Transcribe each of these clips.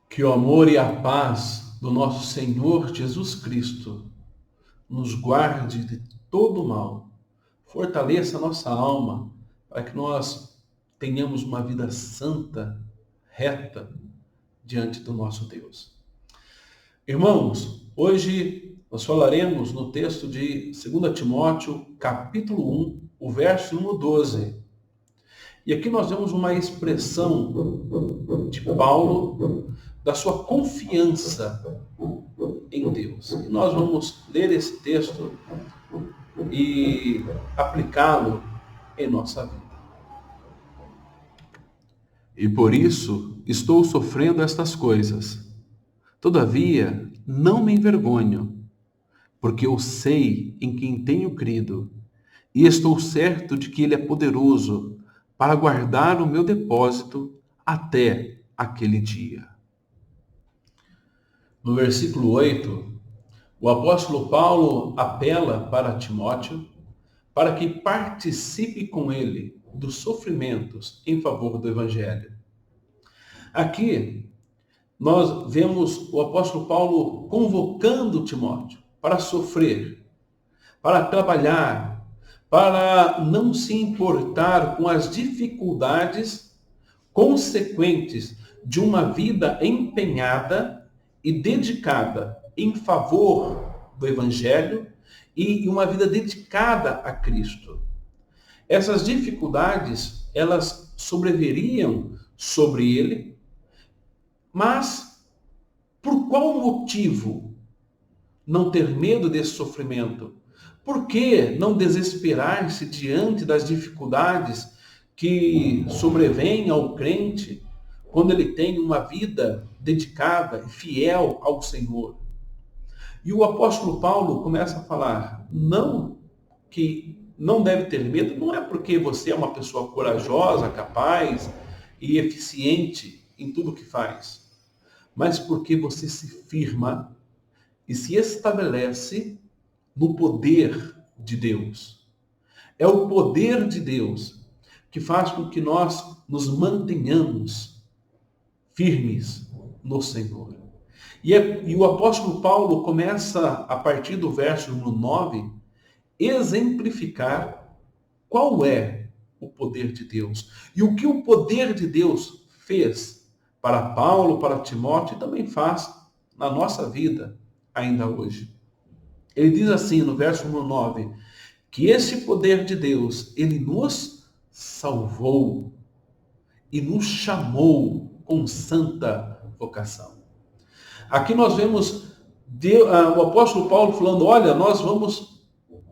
Que o amor e a paz do nosso Senhor Jesus Cristo nos guarde de todo mal, fortaleça a nossa alma para que nós tenhamos uma vida santa, reta diante do nosso Deus. Irmãos, hoje nós falaremos no texto de 2 Timóteo, capítulo 1, o verso número 12. E aqui nós vemos uma expressão de Paulo da sua confiança em Deus. E nós vamos ler esse texto e aplicá-lo em nossa vida. E por isso estou sofrendo estas coisas. Todavia, não me envergonho, porque eu sei em quem tenho crido, e estou certo de que Ele é poderoso para guardar o meu depósito até aquele dia. No versículo 8, o apóstolo Paulo apela para Timóteo para que participe com ele dos sofrimentos em favor do Evangelho. Aqui, nós vemos o apóstolo Paulo convocando Timóteo para sofrer, para trabalhar, para não se importar com as dificuldades consequentes de uma vida empenhada e dedicada em favor do Evangelho e uma vida dedicada a Cristo. Essas dificuldades, elas sobreviriam sobre ele, mas por qual motivo não ter medo desse sofrimento? Por que não desesperar-se diante das dificuldades que sobrevêm ao crente quando ele tem uma vida dedicada e fiel ao Senhor? E o apóstolo Paulo começa a falar, não que não deve ter medo, não é porque você é uma pessoa corajosa, capaz e eficiente em tudo que faz, mas porque você se firma e se estabelece no poder de Deus. É o poder de Deus que faz com que nós nos mantenhamos firmes no Senhor. E o apóstolo Paulo começa, a partir do verso número 9, exemplificar qual é o poder de Deus. E o que o poder de Deus fez para Paulo, para Timóteo e também faz na nossa vida ainda hoje. Ele diz assim no verso número 9, que esse poder de Deus, ele nos salvou e nos chamou com santa vocação. Aqui nós vemos o apóstolo Paulo falando, olha, nós vamos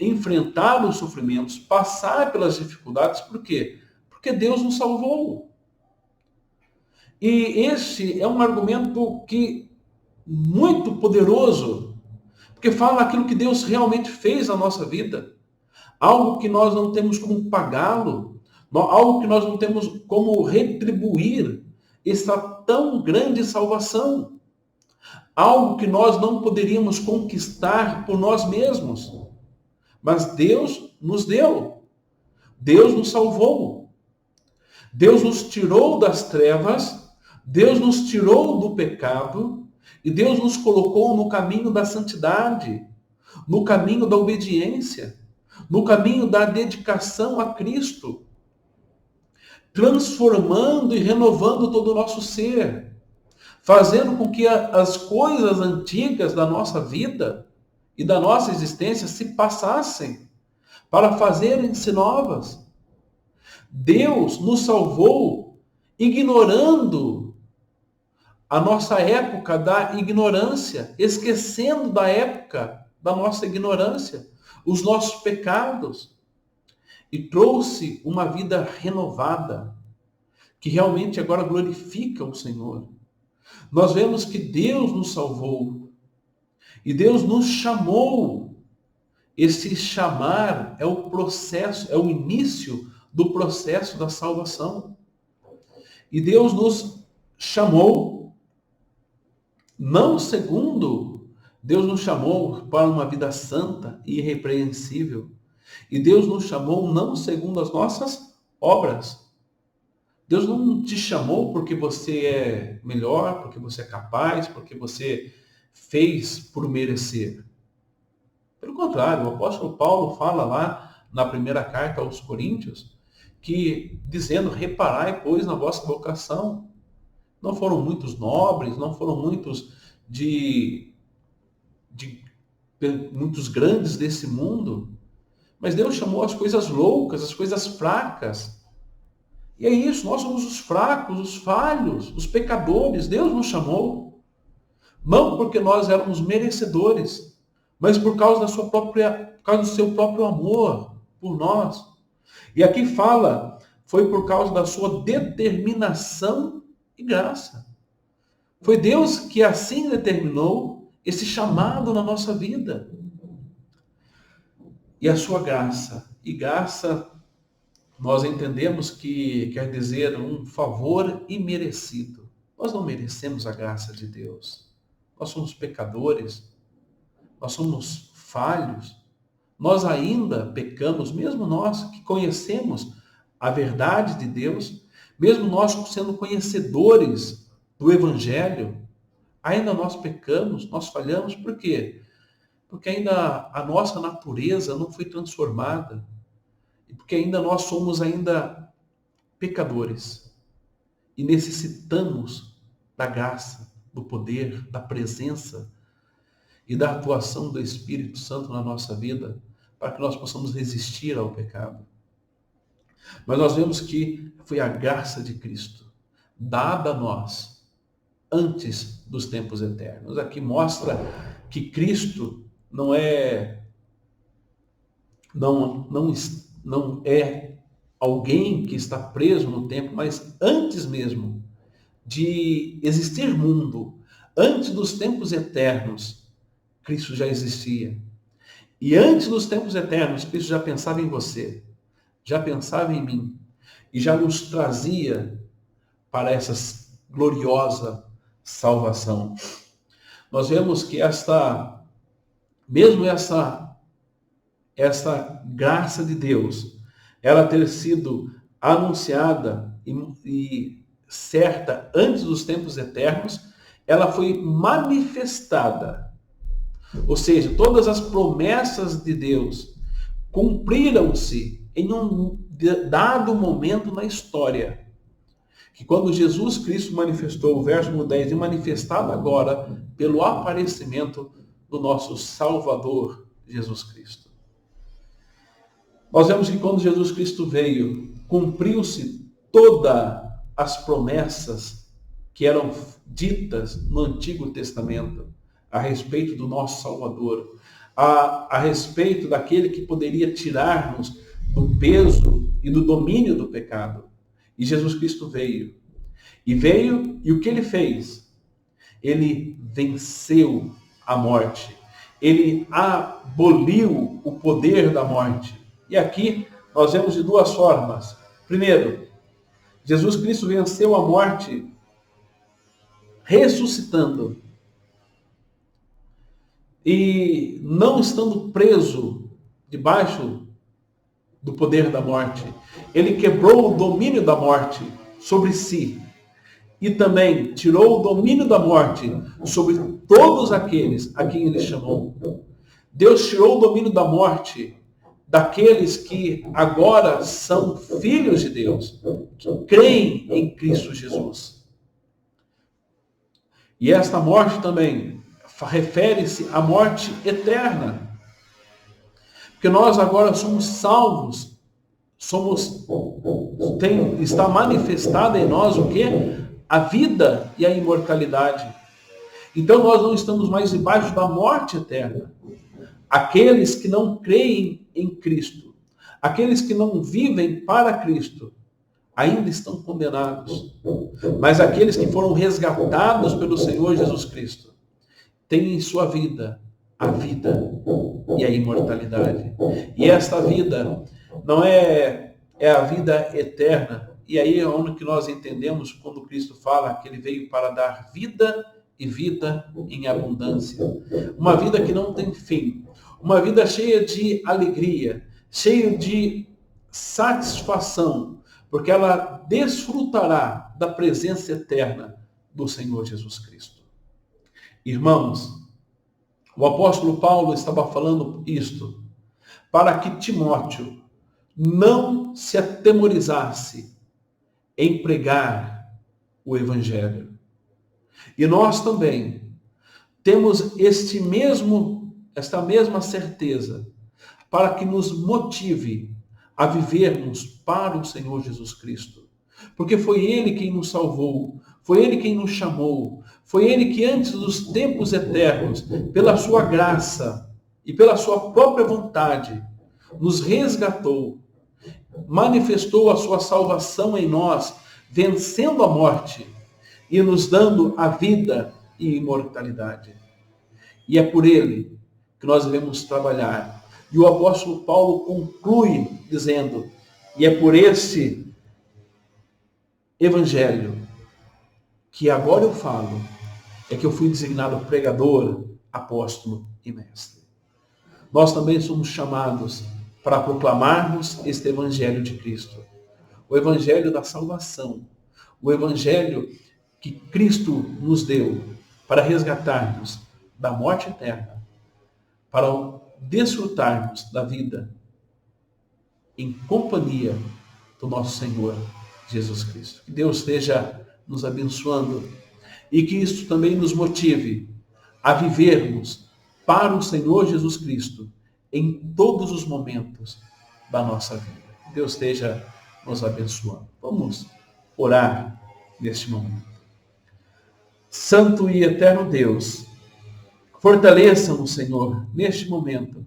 enfrentar os sofrimentos, passar pelas dificuldades, por quê? Porque Deus nos salvou. E esse é um argumento que muito poderoso, porque fala aquilo que Deus realmente fez na nossa vida, algo que nós não temos como pagá-lo, algo que nós não temos como retribuir essa tão grande salvação, algo que nós não poderíamos conquistar por nós mesmos. Mas Deus nos deu. Deus nos salvou. Deus nos tirou das trevas. Deus nos tirou do pecado. E Deus nos colocou no caminho da santidade, no caminho da obediência, no caminho da dedicação a Cristo, transformando e renovando todo o nosso ser, fazendo com que as coisas antigas da nossa vida e da nossa existência se passassem para fazerem-se novas. Deus nos salvou ignorando a nossa época da ignorância, esquecendo da época da nossa ignorância, os nossos pecados, e trouxe uma vida renovada, que realmente agora glorifica o Senhor. Nós vemos que Deus nos salvou e Deus nos chamou. Esse chamar é o processo, é o início do processo da salvação. E Deus nos chamou, não segundo, Deus nos chamou para uma vida santa e irrepreensível. E Deus nos chamou não segundo as nossas obras, Deus não te chamou porque você é melhor, porque você é capaz, porque você fez por merecer. Pelo contrário, o apóstolo Paulo fala lá na primeira carta aos Coríntios, que dizendo, reparai, pois, na vossa vocação. Não foram muitos nobres, não foram muitos de muitos grandes desse mundo, mas Deus chamou as coisas loucas, as coisas fracas. E é isso, nós somos os fracos, os falhos, os pecadores. Deus nos chamou, não porque nós éramos merecedores, mas por causa por causa do seu próprio amor por nós. E aqui fala, foi por causa da sua determinação e graça. Foi Deus que assim determinou esse chamado na nossa vida. E a sua graça. E graça, nós entendemos que quer dizer um favor imerecido. Nós não merecemos a graça de Deus. Nós somos pecadores. Nós somos falhos. Nós ainda pecamos, mesmo nós que conhecemos a verdade de Deus, mesmo nós sendo conhecedores do Evangelho, ainda nós pecamos, nós falhamos. Por quê? Porque ainda a nossa natureza não foi transformada. E porque ainda nós somos ainda pecadores. E necessitamos da graça, do poder, da presença e da atuação do Espírito Santo na nossa vida, para que nós possamos resistir ao pecado. Mas nós vemos que foi a graça de Cristo, dada a nós, antes dos tempos eternos. Aqui mostra que Cristo não é alguém que está preso no tempo, mas antes mesmo de existir mundo, antes dos tempos eternos, Cristo já existia. E antes dos tempos eternos, Cristo já pensava em você, já pensava em mim, e já nos trazia para essa gloriosa salvação. Nós vemos que mesmo essa graça de Deus, ela ter sido anunciada e certa antes dos tempos eternos, ela foi manifestada. Ou seja, todas as promessas de Deus cumpriram-se em um dado momento na história. Que quando Jesus Cristo manifestou, o verso 10, e manifestado agora pelo aparecimento do nosso Salvador, Jesus Cristo. Nós vemos que quando Jesus Cristo veio, cumpriu-se todas as promessas que eram ditas no Antigo Testamento a respeito do nosso Salvador, a respeito daquele que poderia tirar-nos do peso e do domínio do pecado. E Jesus Cristo veio. E o que ele fez? Ele venceu a morte. Ele aboliu o poder da morte. E aqui nós vemos de duas formas. Primeiro, Jesus Cristo venceu a morte ressuscitando. E não estando preso debaixo do poder da morte. Ele quebrou o domínio da morte sobre si. E também tirou o domínio da morte sobre todos aqueles a quem ele chamou. Deus tirou o domínio da morte daqueles que agora são filhos de Deus, que creem em Cristo Jesus. E esta morte também refere-se à morte eterna. Porque nós agora somos salvos, está manifestada em nós o quê? A vida e a imortalidade. Então nós não estamos mais debaixo da morte eterna. Aqueles que não creem em Cristo, aqueles que não vivem para Cristo, ainda estão condenados. Mas aqueles que foram resgatados pelo Senhor Jesus Cristo, têm em sua vida a vida e a imortalidade. E esta vida não é a vida eterna. E aí é onde que nós entendemos quando Cristo fala que ele veio para dar vida e vida em abundância. Uma vida que não tem fim. Uma vida cheia de alegria, cheia de satisfação. porque ela desfrutará da presença eterna do Senhor Jesus Cristo. Irmãos, o apóstolo Paulo estava falando isto para que Timóteo não se atemorizasse em pregar o Evangelho. E nós também temos esta mesma certeza para que nos motive a vivermos para o Senhor Jesus Cristo. Porque foi Ele quem nos salvou, foi Ele quem nos chamou, foi Ele que antes dos tempos eternos, pela sua graça e pela sua própria vontade, nos resgatou, manifestou a sua salvação em nós, vencendo a morte e nos dando a vida e imortalidade. E é por Ele que nós devemos trabalhar. E o apóstolo Paulo conclui dizendo, e é por esse Evangelho que agora eu falo, é que eu fui designado pregador, apóstolo e mestre. Nós também somos chamados para proclamarmos este Evangelho de Cristo. O Evangelho da salvação. O Evangelho que Cristo nos deu para resgatarmos da morte eterna, para desfrutarmos da vida em companhia do nosso Senhor Jesus Cristo. Que Deus esteja nos abençoando e que isso também nos motive a vivermos para o Senhor Jesus Cristo em todos os momentos da nossa vida. Que Deus esteja nos abençoando. Vamos orar neste momento. Santo e eterno Deus, fortaleça-nos, Senhor, neste momento,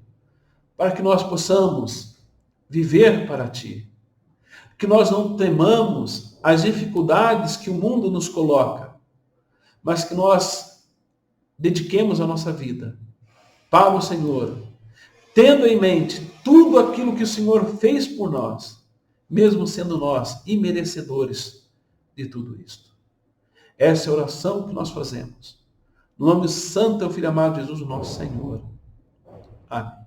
para que nós possamos viver para Ti. Que nós não temamos as dificuldades que o mundo nos coloca, mas que nós dediquemos a nossa vida para o Senhor, tendo em mente tudo aquilo que o Senhor fez por nós, mesmo sendo nós imerecedores de tudo isto. Essa é a oração que nós fazemos. No nome santo do Filho amado Jesus, o nosso Senhor. Amém.